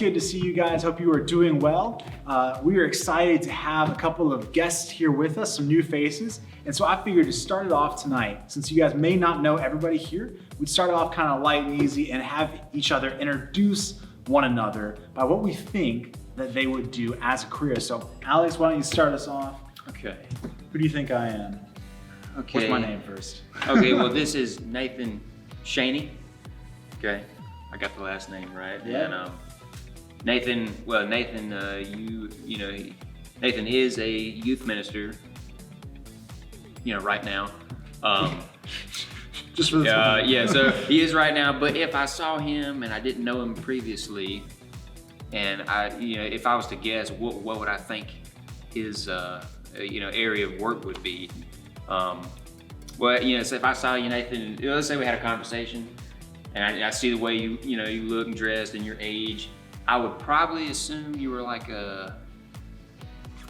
good to see you guys. Hope you are doing well. We are excited to have a couple of guests here with us, some new faces. And so I figured to start it off tonight, since you guys may not know everybody here, we'd start it off kind of light and easy and have each other introduce one another by what we think that they would do as a career. So Alex, why don't you start us off? Okay. Who do you think I am? Okay. What's my name first? Okay, well this is Nathan Shaney. Okay, I got the last name right. Yeah. And Nathan, Nathan is a youth minister, right now. Just for this one. Yeah, so he is right now, but if I saw him and I didn't know him previously, and if I was to guess, what would I think his, area of work would be? So if I saw you, Nathan, let's say we had a conversation, and I see the way you look and dressed and your age, I would probably assume you were like an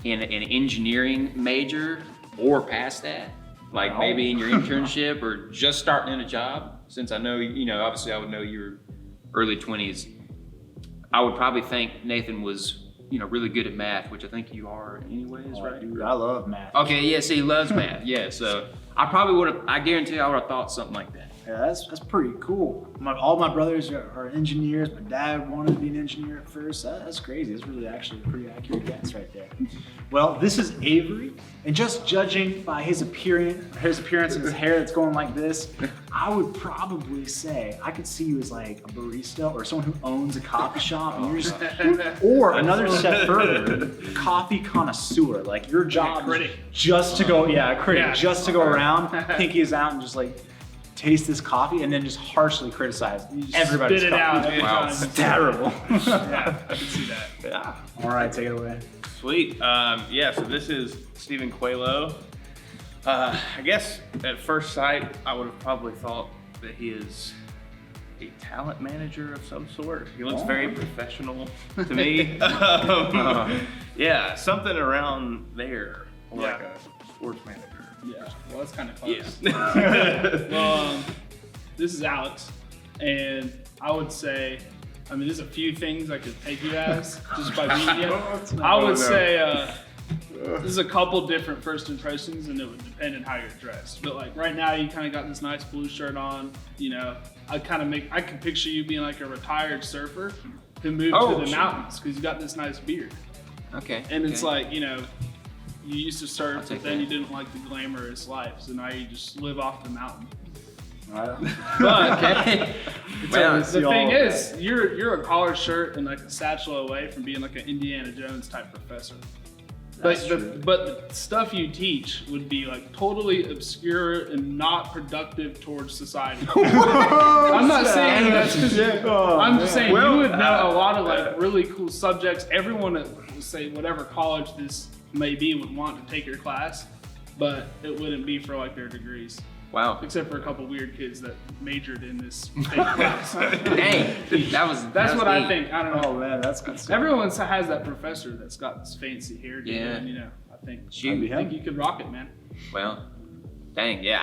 engineering major or past that, like maybe in your internship or just starting in a job. Since I know, obviously I would know you're early 20s. I would probably think Nathan was, really good at math, which I think you are anyways, right? Dude, I love math. Okay, yeah, so he loves math, yeah. So I probably would have, I guarantee I would have thought something like that. Yeah, that's pretty cool. All my brothers are engineers. My dad wanted to be an engineer at first. That's crazy. It's really actually a pretty accurate guess right there. Well, this is Avery, and just judging by his appearance and his hair that's going like this, I would probably say I could see you as like a barista or someone who owns a coffee shop, and you're just, or another step further, coffee connoisseur. Like your job is just to go, just to go around, pinkies out, and just like taste this coffee and then just harshly criticize everybody's spit it coffee. out. Wow. It's terrible. Yeah, I can see that. Yeah. All right, take it away. Sweet. So this is Stephen Coelho. I guess at first sight, I would have probably thought that he is a talent manager of some sort. He looks very professional to me. Something around there, like a sports manager. Yeah, well, that's kind of close. Yeah. Well, this is Alex, and I would say, there's a few things I could take you as just by meeting you. I would say there's a couple different first impressions, and it would depend on how you're dressed. But like right now, you kind of got this nice blue shirt on. I can picture you being like a retired surfer who moved to the mountains because you got this nice beard. Okay. And it's like, you used to surf, but then that. you didn't like the glamorous life, so now you just live off the mountain. But Okay. Well, the thing is, you're a collared shirt and like a satchel away from being like an Indiana Jones type professor. But the stuff you teach would be like totally obscure and not productive towards society. I'm not saying that's because I'm just saying you would know a lot of like really cool subjects. Everyone at say whatever college this may be would want to take your class, but it wouldn't be for like their degrees. Wow. Except for a couple weird kids that majored in this fake class. Dang, That's what I think. I don't know. Oh man, that's good stuff. Everyone has that professor that's got this fancy hairdo, Yeah. and I think Shoot. I think you could rock it, man. Well, dang, yeah,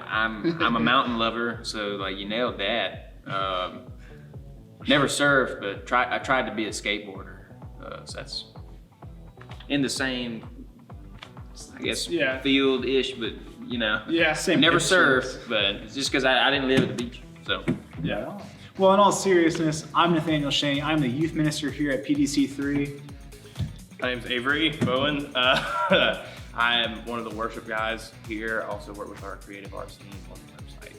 I'm a mountain lover, so like you nailed that. Never surfed, but I tried to be a skateboarder, so that's in the same, I guess, field-ish, but Yeah, Same never picture. surfed, but it's just because I didn't live at the beach, so. Yeah. Well, in all seriousness, I'm Nathanael Shaney. I'm the youth minister here at PDC3. My name's Avery Bowen. I am one of the worship guys here. I also work with our creative arts team on the website.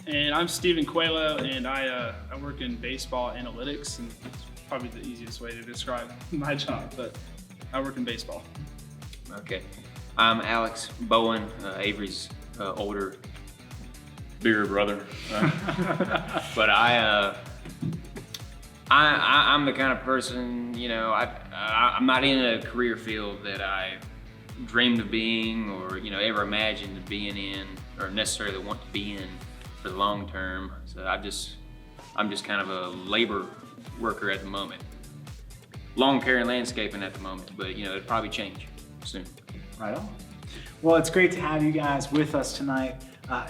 And I'm Stephen Coelho, and I work in baseball analytics, and it's probably the easiest way to describe my job, but I work in baseball. Okay. I'm Alex Bowen, Avery's older, bigger brother. But I'm the kind of person, I'm not in a career field that I dreamed of being or, ever imagined being in or necessarily want to be in for the long term. So I'm just kind of a labor worker at the moment. Lawn care and landscaping at the moment, but it'll probably change soon. Right on. Well, it's great to have you guys with us tonight.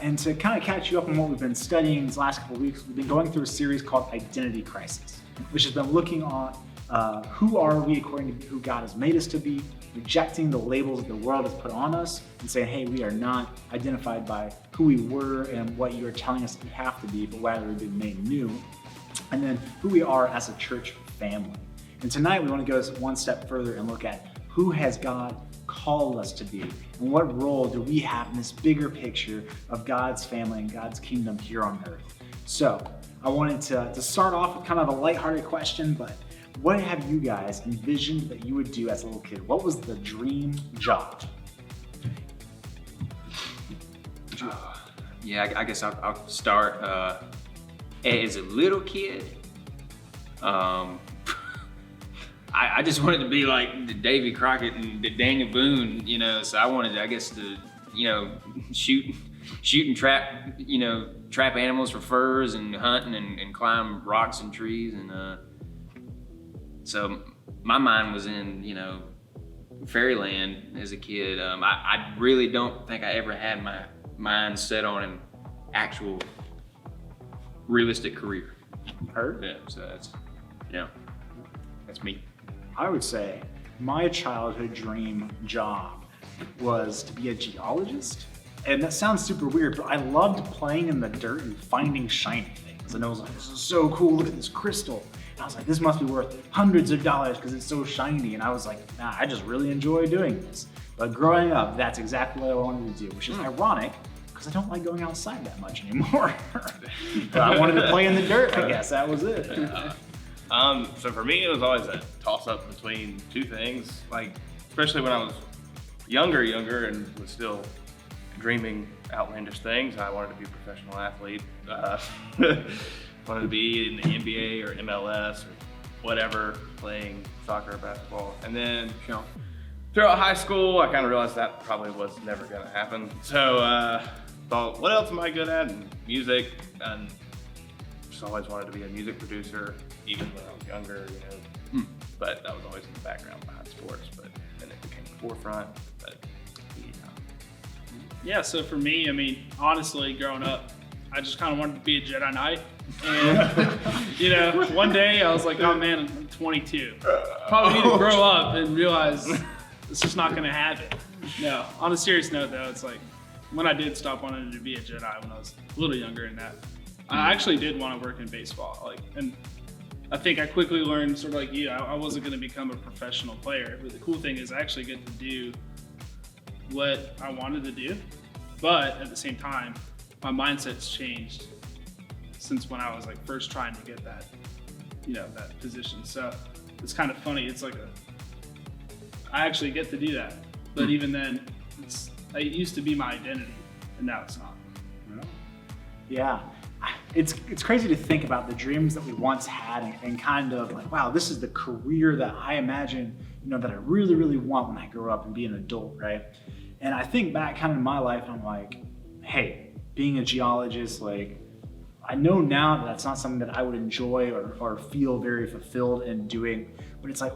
And to kind of catch you up on what we've been studying these last couple of weeks, we've been going through a series called Identity Crisis, which has been looking Who are we according to who God has made us to be? Rejecting the labels that the world has put on us and saying, hey, we are not identified by who we were and what you are telling us we have to be, but rather we've been made new. And then who we are as a church family. And tonight we want to go one step further and look at who has God called us to be and what role do we have in this bigger picture of God's family and God's kingdom here on earth. So I wanted to start off with kind of a lighthearted question, but what have you guys envisioned that you would do as a little kid? What was the dream job? Yeah, I guess I'll start. As a little kid, I just wanted to be like the Davy Crockett and the Daniel Boone, you know. So I wanted, I guess, to, you know, shoot and trap, you know, trap animals for furs and hunt and climb rocks and trees. And so my mind was in, you know, fairyland as a kid. I really don't think I ever had my mind set on an actual realistic career. Heard? Yeah, so that's me. I would say my childhood dream job was to be a geologist. And that sounds super weird, but I loved playing in the dirt and finding shiny things. And I was like, this is so cool, look at this crystal. And I was like, this must be worth hundreds of dollars because it's so shiny. And I was like, nah, I just really enjoy doing this. But growing up, that's exactly what I wanted to do, which is ironic because I don't like going outside that much anymore. But I wanted to play in the dirt, I guess. That was it. So for me, it was always a toss-up between two things. Like, especially when I was younger and was still dreaming outlandish things. I wanted to be a professional athlete. Wanted to be in the NBA or MLS or whatever, playing soccer or basketball. And then, you know, throughout high school, I kind of realized that probably was never going to happen. So thought, what else am I good at? And music, and just always wanted to be a music producer, even when I was younger, you know. But that was always in the background behind sports. But then it became the forefront. But yeah, so for me, I mean, honestly, growing up, I just kind of wanted to be a Jedi Knight. And, you know, one day I was like, oh man, I'm 22. Probably need to grow up and realize it's just not going to happen. No, on a serious note though, it's like when I did stop wanting to be a Jedi when I was a little younger than that, I actually did want to work in baseball. Like, and I think I quickly learned, sort of like you, I wasn't going to become a professional player. But the cool thing is I actually get to do what I wanted to do. But at the same time, my mindset's changed since when I was like first trying to get that, you know, that position. So it's kind of funny. It's like I actually get to do that. But even then, it used to be my identity, and now it's not. Yeah. It's crazy to think about the dreams that we once had and kind of like, wow, this is the career that I imagine, you know, that I really, really want when I grow up and be an adult, right? And I think back kind of in my life and I'm like, hey, being a geologist, like, I know now that that's not something that I would enjoy or feel very fulfilled in doing, but it's like,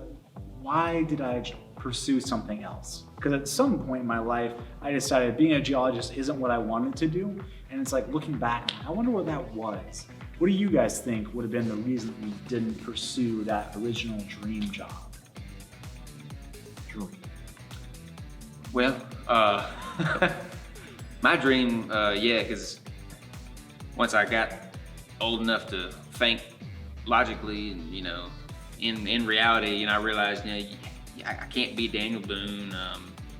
why did I pursue something else? Because at some point in my life, I decided being a geologist isn't what I wanted to do. And it's like looking back, I wonder what that was. What do you guys think would have been the reason that you didn't pursue that original dream job? Drew. Well, my dream, because once I got old enough to think logically and, you know, in reality, you know, I realized, you know, I can't be Daniel Boone.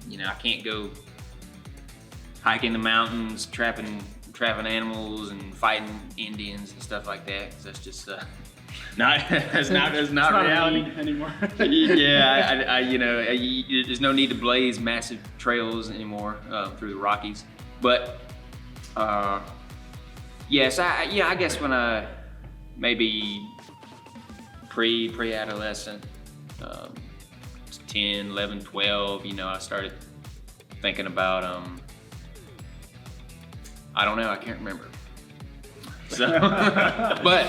You know, I can't go hiking the mountains, trapping animals and fighting Indians and stuff like that. Cause that's just that's not reality anymore. Yeah, I you know, there's no need to blaze massive trails anymore through the Rockies. But yes, I guess when I maybe pre-adolescent, 10, 11, 12, you know, I started thinking about I don't know, I can't remember. So, but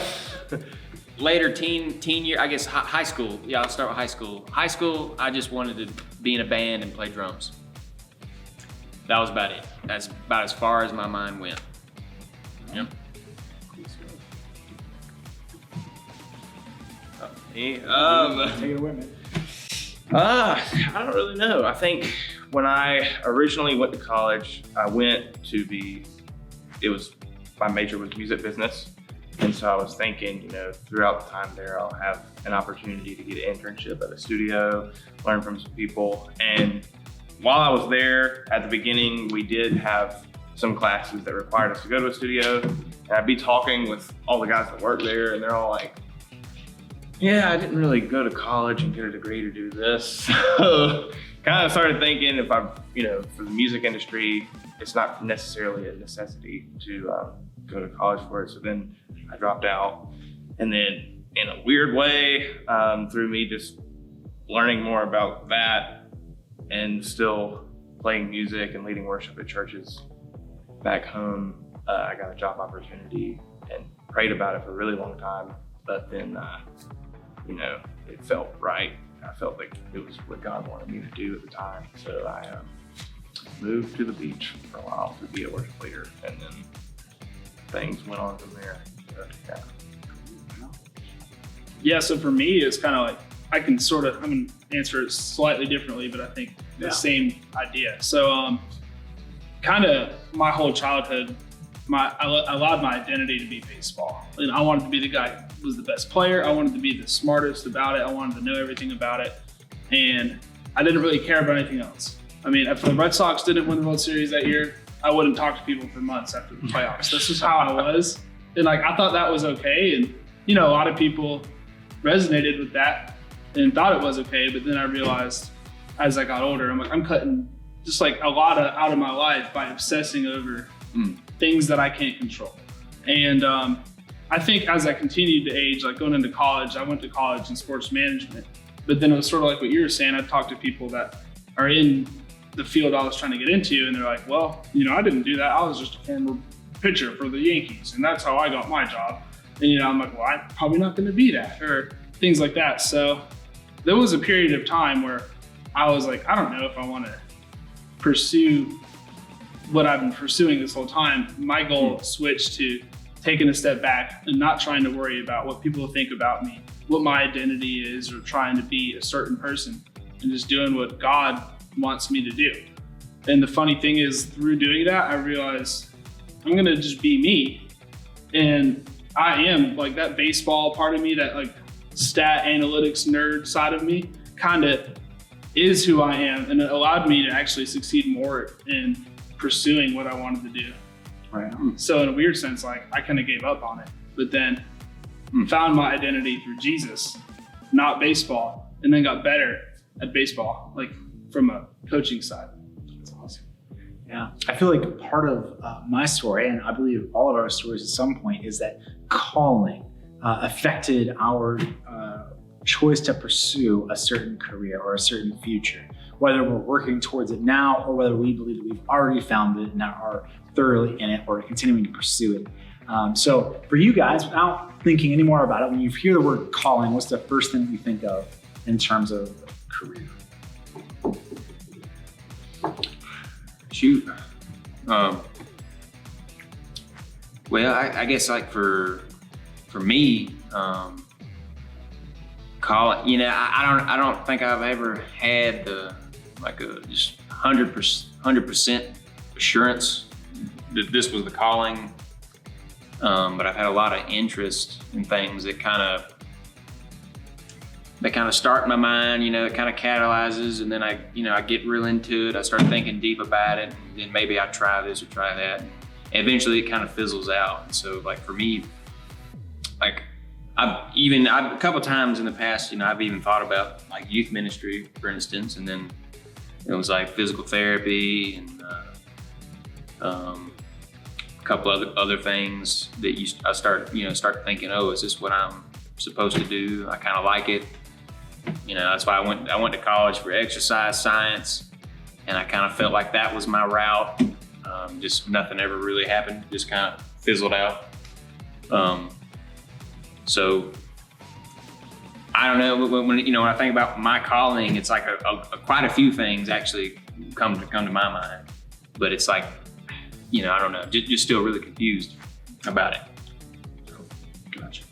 later teen year, I guess high school. Yeah, I'll start with high school. High school, I just wanted to be in a band and play drums. That was about it. That's about as far as my mind went. Yep. Me? Take it away, man. I don't really know. I think when I originally went to college, I went to my major was music business. And so I was thinking, throughout the time there, I'll have an opportunity to get an internship at a studio, learn from some people. And while I was there at the beginning, we did have some classes that required us to go to a studio. And I'd be talking with all the guys that work there, and they're all like, yeah, I didn't really go to college and get a degree to do this. So kind of started thinking if I'm, for the music industry, it's not necessarily a necessity to go to college for it. So then I dropped out. And then in a weird way, through me just learning more about that and still playing music and leading worship at churches back home, I got a job opportunity and prayed about it for a really long time. But then, it felt right. I felt like it was what God wanted me to do at the time. So I moved to the beach for a while to be a worship leader, and then things went on from there. But, Yeah, so for me, it's kind of like, I'm going to answer it slightly differently, but I think the same idea. So kind of my whole childhood, I allowed my identity to be baseball. And I wanted to be the guy who was the best player. I wanted to be the smartest about it. I wanted to know everything about it. And I didn't really care about anything else. I mean, if the Red Sox didn't win the World Series that year, I wouldn't talk to people for months after the playoffs. This is how I was. And I thought that was okay. And, a lot of people resonated with that and thought it was okay. But then I realized as I got older, I'm cutting just a lot out of my life by obsessing over things that I can't control. And I think as I continued to age, going into college, I went to college in sports management. But then it was sort of like what you were saying. I talked to people that are in the field I was trying to get into, and they're like, well, I didn't do that. I was just a former pitcher for the Yankees, and that's how I got my job. And, I'm like, well, I'm probably not going to be that, or things like that. So there was a period of time where I was like, I don't know if I want to pursue what I've been pursuing this whole time. My goal switched to taking a step back and not trying to worry about what people think about me, what my identity is, or trying to be a certain person, and just doing what God wants me to do. And the funny thing is, through doing that, I realized I'm going to just be me. And I am that baseball part of me, that stat analytics nerd side of me kind of is who I am. And it allowed me to actually succeed more in pursuing what I wanted to do. Right. So in a weird sense, I kind of gave up on it, but then found my identity through Jesus, not baseball, and then got better at baseball, from a coaching side. That's awesome. Yeah. I feel like part of my story, and I believe all of our stories at some point, is that calling affected our choice to pursue a certain career or a certain future, whether we're working towards it now or whether we believe that we've already found it and are thoroughly in it or continuing to pursue it. So for you guys, without thinking any more about it, when you hear the word calling, what's the first thing you think of in terms of career? Shoot. Well, I guess for me, I don't think I've ever had a just 100% assurance that this was the calling. But I've had a lot of interest in things that kind of start in my mind, it kind of catalyzes, and then I get real into it. I start thinking deep about it, and then maybe I try this or try that. And eventually it kind of fizzles out. And so for me, I've a couple times in the past, I've even thought about youth ministry, for instance, and then it was physical therapy and a couple other things that I start thinking, oh, is this what I'm supposed to do? I kind of like it. That's why I went to college for exercise science, and I kind of felt like that was my route. Just nothing ever really happened, just kind of fizzled out. So I don't know, when I think about my calling, it's quite a few things actually come to my mind, but it's I don't know, just still really confused about it. Gotcha.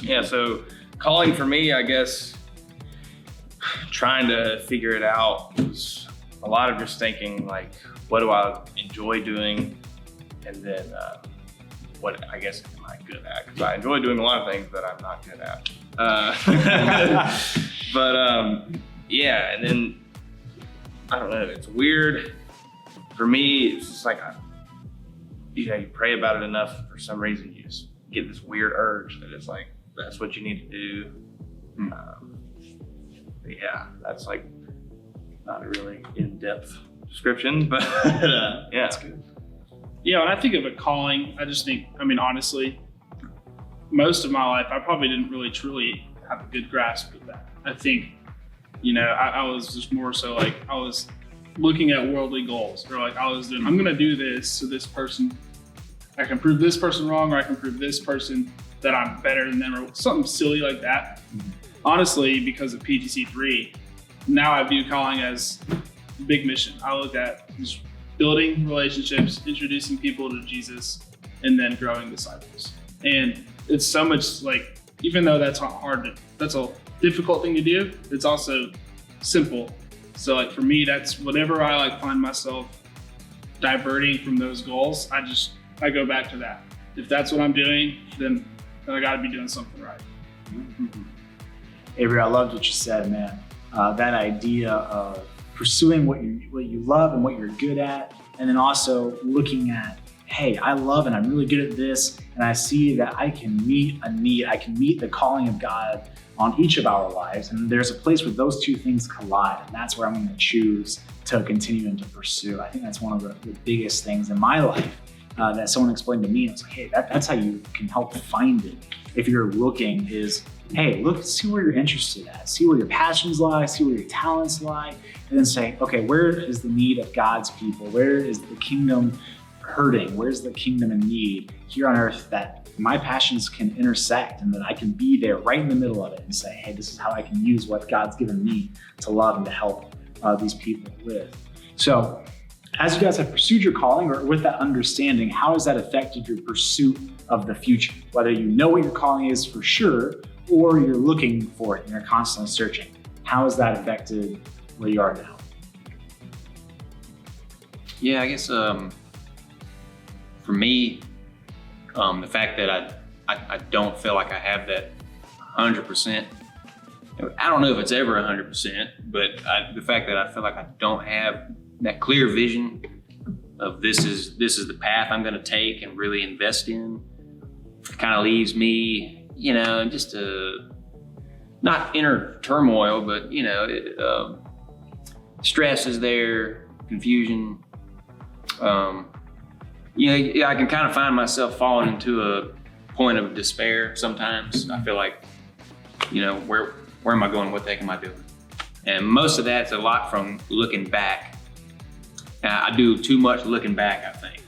Yeah, so calling for me, I guess, trying to figure it out was a lot of just thinking like, what do I enjoy doing? And then what, I guess, am I good at? Because I enjoy doing a lot of things that I'm not good at. But yeah, and then, I don't know, it's weird. For me, it's just like, you pray about it enough, for some reason, you just get this weird urge that it's like, that's what you need to do. Yeah, that's like not a really in-depth description, but yeah. That's good. Yeah, when I think of a calling, I just think, I mean, honestly, most of my life, I probably didn't really truly have a good grasp of that. I think, I was just more so like, I was looking at worldly goals, or like I was doing, I'm gonna do this so this person, I can prove this person wrong, or I can prove this person that I'm better than them, or something silly like that. Honestly, because of PTC3, now I view calling as big mission. I look at just building relationships, introducing people to Jesus, and then growing disciples. And it's so much like, even though that's that's a difficult thing to do, it's also simple. So like for me, that's whenever I like find myself diverting from those goals, I go back to that. If that's what I'm doing, then I gotta be doing something right. Avery, I loved what you said, man. That idea of pursuing what you love and what you're good at, and then also looking at, hey, I love and I'm really good at this, and I see that I can meet a need, I can meet the calling of God on each of our lives, and there's a place where those two things collide, and that's where I'm going to choose to continue and to pursue. I think that's one of the biggest things in my life that someone explained to me. And it's like, hey, that's how you can help find it. If you're looking, is, hey, look, see where you're interested at, see where your passions lie, see where your talents lie, and then say, okay, where is the need of God's people? Where is the kingdom hurting? Where's the kingdom in need here on earth that my passions can intersect, and that I can be there right in the middle of it and say, hey, this is how I can use what God's given me to love and to help these people with. So as you guys have pursued your calling, or with that understanding, how has that affected your pursuit of the future? Whether you know what your calling is for sure, or you're looking for it and you're constantly searching. How has that affected where you are now? Yeah, I guess for me, the fact that I don't feel like I have that 100%. I don't know if it's ever 100%, but the fact that I feel like I don't have that clear vision of this is the path I'm going to take and really invest in, kind of leaves me, just not inner turmoil, but stress is there, confusion. I can kind of find myself falling into a point of despair sometimes. I feel like, where am I going? What the heck am I doing? And most of that's a lot from looking back. I do too much looking back, I think.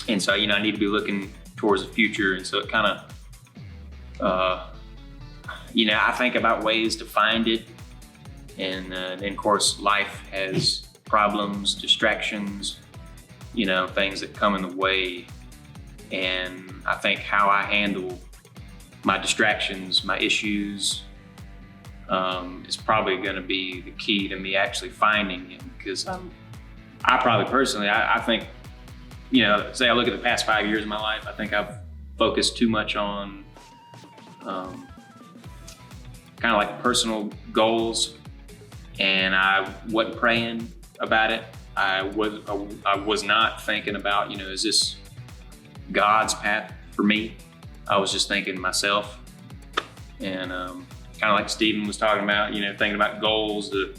And so, I need to be looking towards the future. And so it kind of, I think about ways to find it. And then of course, life has problems, distractions, things that come in the way. And I think how I handle my distractions, my issues, is probably going to be the key to me actually finding him. Because I probably personally, I think, say I look at the past 5 years of my life, I think I've focused too much on kind of like personal goals, and I wasn't praying about it. I was not thinking about, is this God's path for me? I was just thinking myself, and kind of like Stephen was talking about, thinking about goals to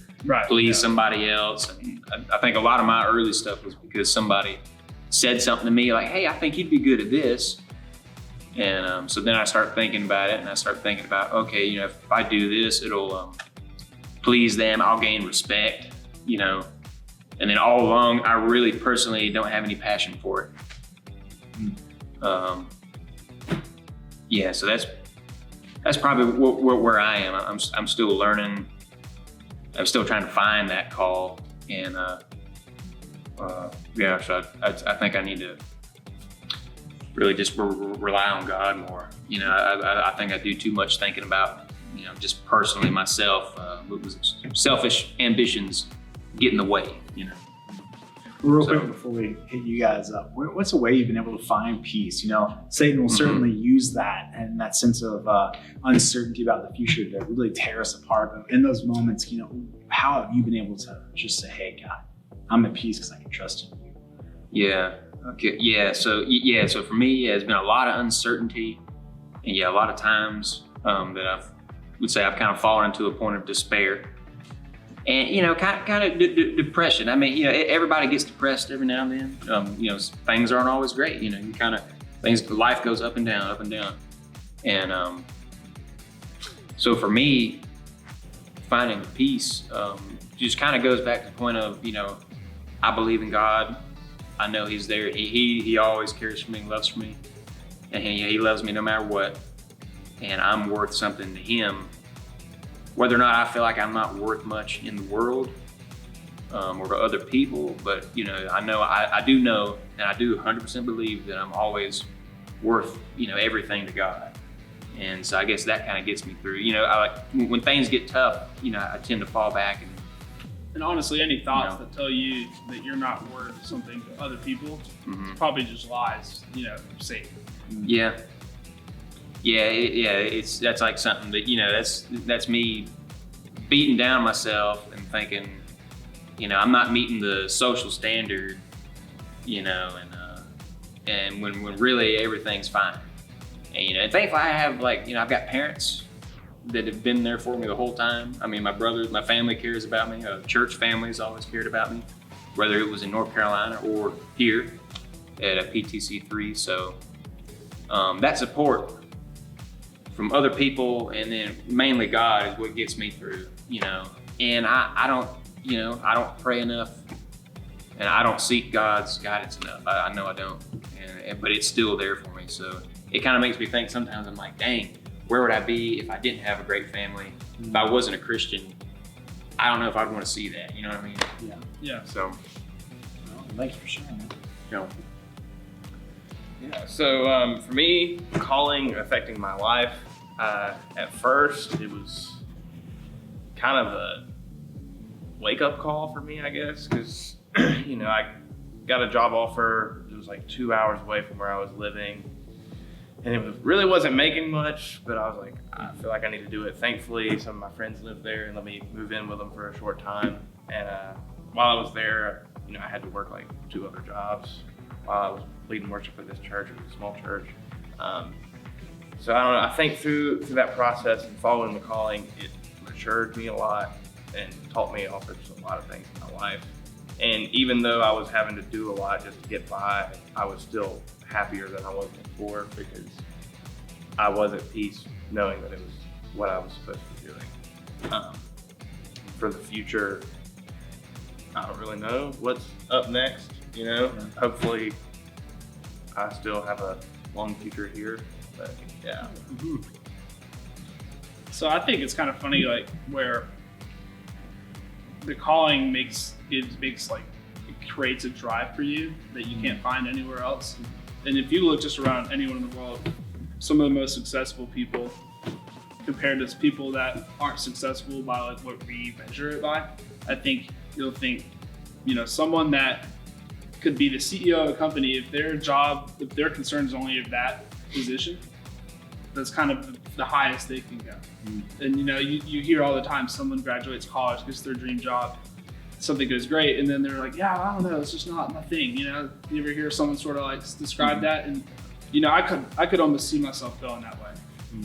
please somebody else. And I think a lot of my early stuff was because somebody said something to me like, hey, I think you'd be good at this. And so then I start thinking about it, and I start thinking about, okay, if I do this, it'll please them, I'll gain respect, and then all along, I really personally don't have any passion for it. Yeah, so that's probably where I am. I'm still learning. I'm still trying to find that call, and so I think I need to really just rely on God more. I think I do too much thinking about, just personally myself, selfish ambitions get in the way, Real quick before we hit you guys up, what's a way you've been able to find peace? Satan will certainly use that and that sense of uncertainty about the future to really tear us apart. But in those moments, how have you been able to just say, hey, God, I'm at peace because I can trust in you? Yeah. Okay. Yeah. So for me, it's been a lot of uncertainty, and a lot of times that I've kind of fallen into a point of despair. And kind of depression. I mean, everybody gets depressed every now and then. Things aren't always great. Life goes up and down. And so for me, finding peace just kind of goes back to the point of, I believe in God. I know He's there. He always cares for me, loves for me, and He loves me no matter what. And I'm worth something to Him. Whether or not I feel like I'm not worth much in the world or to other people, but I do know, and I do 100% believe that I'm always worth everything to God. And so I guess that kind of gets me through. When things get tough, I tend to fall back. And honestly, any thoughts that tell you that you're not worth something to other people, it's probably just lies, Satan. Yeah. That's like something that that's me beating down myself and thinking, I'm not meeting the social standard, and when really everything's fine. And thankfully I have I've got parents that have been there for me the whole time. I mean, my brothers, my family cares about me. Church families always cared about me, whether it was in North Carolina or here at a PTC3. So that support from other people, and then mainly God, is what gets me through, and I don't pray enough, and I don't seek God's guidance enough. I know I don't, but it's still there for me. So it kind of makes me think sometimes. I'm like, dang, where would I be if I didn't have a great family? If I wasn't a Christian, I don't know if I'd want to see that. You know what I mean? Yeah. So, Well, thanks for sharing that. Yeah, so for me, calling affecting my life, at first it was kind of a wake-up call for me, I guess, because I got a job offer. It was like 2 hours away from where I was living, and it really wasn't making much, but I was like, I feel like I need to do it. Thankfully, some of my friends lived there and let me move in with them for a short time, and while I was there, I had to work like 2 other jobs while I was leading worship at this church. It was a small church. So I don't know, I think through that process and following the calling, it matured me a lot and taught me also just a lot of things in my life. And even though I was having to do a lot just to get by, I was still happier than I was before, because I was at peace knowing that it was what I was supposed to be doing. For the future, I don't really know what's up next, Hopefully I still have a long future here, but yeah. So I think it's kind of funny, where the calling creates a drive for you that you can't find anywhere else. And if you look just around anyone in the world, some of the most successful people compared to people that aren't successful by what we measure it by, I think you'll think, someone that could be the CEO of a company, if their concern is only of that position, that's kind of the highest they can go. And you hear all the time, someone graduates college, gets their dream job, something goes great, and then they're like, yeah, I don't know, it's just not my thing. You ever hear someone sort of describe that? And I could almost see myself going that way.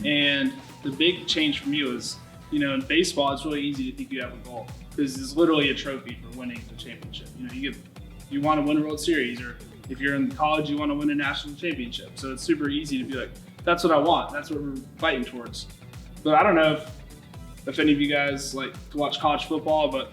And the big change for me was, in baseball, it's really easy to think you have a goal, because it's literally a trophy for winning the championship. You want to win a World Series, or if you're in college, you want to win a national championship. So it's super easy to be like, that's what I want. That's what we're fighting towards. But I don't know if any of you guys like to watch college football, but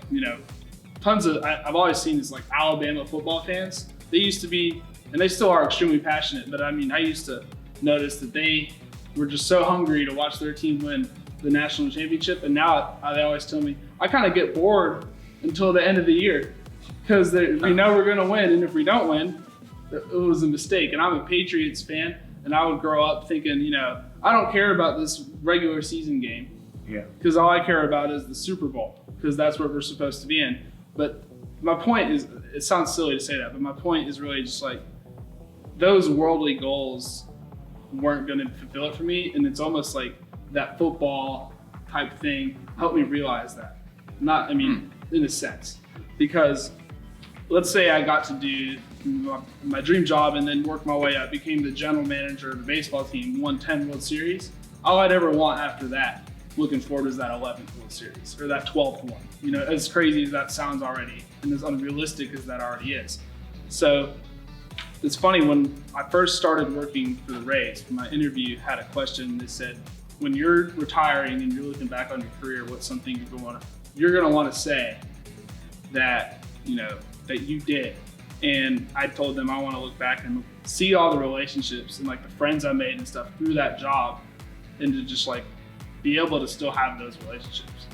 I've always seen this Alabama football fans. They used to be, and they still are, extremely passionate. But I used to notice that they were just so hungry to watch their team win the national championship. And now they always tell me, I kind of get bored until the end of the year, because we know we're going to win. And if we don't win, it was a mistake. And I'm a Patriots fan, and I would grow up thinking, you know, I don't care about this regular season game. Yeah. Because all I care about is the Super Bowl, because that's what we're supposed to be in. But my point is, it sounds silly to say that, but my point is really just like, those worldly goals weren't going to fulfill it for me. And it's almost like that football type thing helped me realize that. Not, I mean, in a sense, because let's say I got to do my dream job and then work my way up, became the general manager of the baseball team, won 10 World Series. All I'd ever want after that, looking forward, is that 11th World Series or that 12th one. You know, as crazy as that sounds already, and as unrealistic as that already is. So it's funny, when I first started working for the Rays, my interview had a question that said, when you're retiring and you're looking back on your career, what's something you're gonna want to say that, you know, that you did? And I told them I want to look back and see all the relationships and like the friends I made and stuff through that job, and to just like be able to still have those relationships.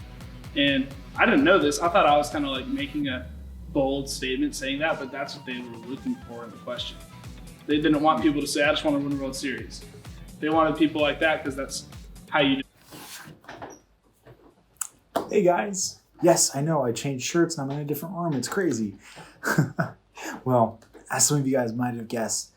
And I didn't know this. I thought I was kind of like making a bold statement saying that, but that's what they were looking for in the question. They didn't want people to say, I just want to win the World Series. They wanted people like that because that's how you do it. Hey guys. Yes, I know I changed shirts and I'm in a different room. It's crazy. Well, as some of you guys might have guessed,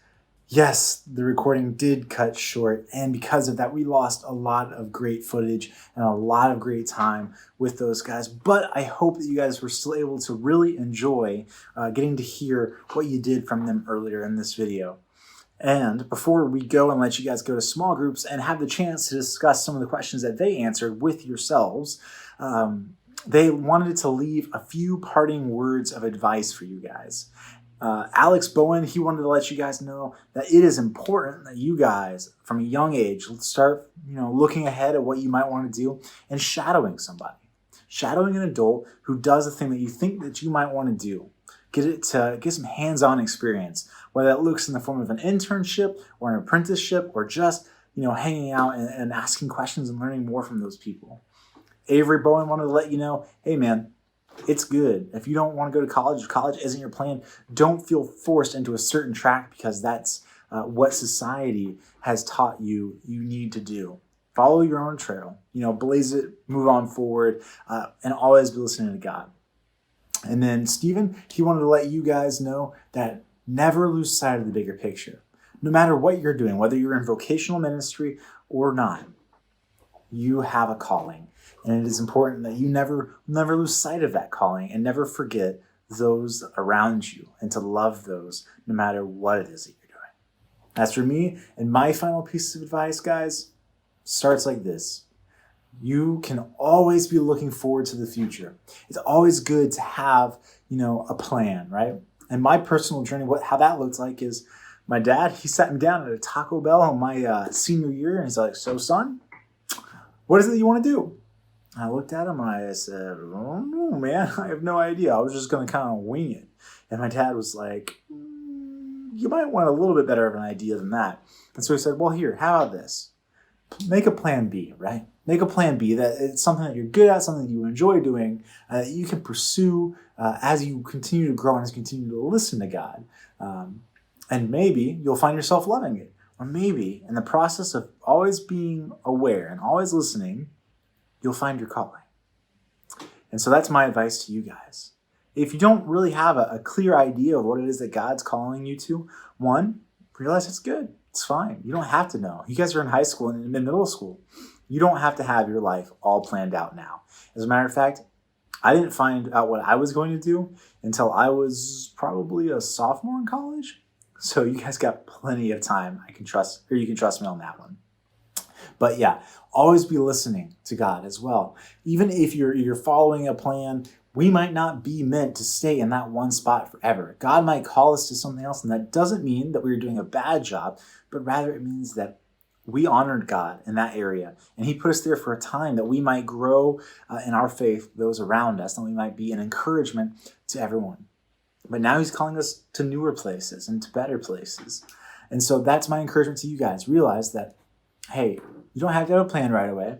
yes, the recording did cut short, and because of that, we lost a lot of great footage and a lot of great time with those guys. But I hope that you guys were still able to really enjoy getting to hear what you did from them earlier in this video. And before we go and let you guys go to small groups and have the chance to discuss some of the questions that they answered with yourselves, they wanted to leave a few parting words of advice for you guys. Alex Bowen, he wanted to let you guys know that it is important that you guys, from a young age, start, looking ahead at what you might want to do and shadowing somebody. Shadowing an adult who does the thing that you think that you might want to do. Get some hands-on experience, whether that looks in the form of an internship or an apprenticeship or just, hanging out and asking questions and learning more from those people. Avery Bowen wanted to let you know, hey man, it's good. If you don't want to go to college, if college isn't your plan, don't feel forced into a certain track because that's what society has taught you need to do. Follow your own trail, blaze it, move on forward, and always be listening to God. And then Stephen, he wanted to let you guys know that never lose sight of the bigger picture. No matter what you're doing, whether you're in vocational ministry or not, you have a calling. And it is important that you never lose sight of that calling and never forget those around you and to love those no matter what it is that you're doing. As for me, and my final piece of advice, guys, starts like this. You can always be looking forward to the future. It's always good to have, a plan, right? And my personal journey, how that looked like is my dad, he sat me down at a Taco Bell in my senior year and he's like, so son, what is it that you want to do? I looked at him and I said, oh, no, man, I have no idea. I was just going to kind of wing it. And my dad was like, you might want a little bit better of an idea than that. And so he said, well, here, how about this? Make a plan B, right? Make a plan B that it's something that you're good at, something that you enjoy doing, that you can pursue as you continue to grow and as you continue to listen to God. And maybe you'll find yourself loving it. Or maybe in the process of always being aware and always listening, you'll find your calling. And so that's my advice to you guys. If you don't really have a clear idea of what it is that God's calling you to, one, realize it's good. It's fine. You don't have to know. You guys are in high school and in middle school. You don't have to have your life all planned out now. As a matter of fact, I didn't find out what I was going to do until I was probably a sophomore in college. So you guys got plenty of time. You can trust me on that one. But yeah, always be listening to God as well. Even if you're following a plan, we might not be meant to stay in that one spot forever. God might call us to something else, and that doesn't mean that we're doing a bad job, but rather it means that we honored God in that area, and he put us there for a time that we might grow in our faith, those around us, and we might be an encouragement to everyone. But now he's calling us to newer places and to better places. And so that's my encouragement to you guys. Realize that, hey, you don't have to have a plan right away,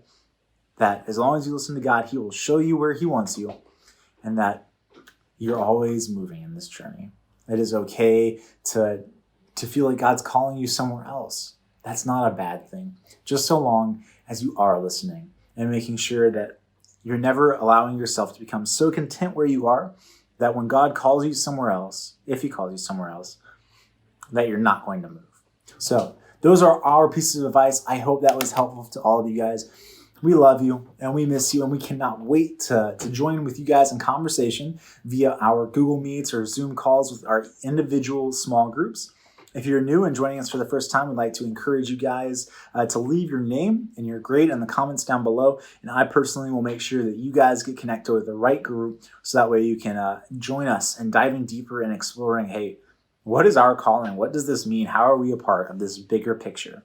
that as long as you listen to God, he will show you where he wants you, and that you're always moving in this journey. It is okay to to feel like God's calling you somewhere else. That's not a bad thing, just so long as you are listening and making sure that you're never allowing yourself to become so content where you are that when God calls you somewhere else, if he calls you somewhere else, that you're not going to move. So those are our pieces of advice. I hope that was helpful to all of you guys. We love you and we miss you, and we cannot wait to join with you guys in conversation via our Google Meets or Zoom calls with our individual small groups. If you're new and joining us for the first time, we'd like to encourage you guys to leave your name and your grade in the comments down below. And I personally will make sure that you guys get connected with the right group so that way you can join us and diving deeper and exploring, hey, what is our calling? What does this mean? How are we a part of this bigger picture?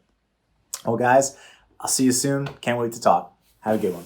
Well, guys, I'll see you soon. Can't wait to talk. Have a good one.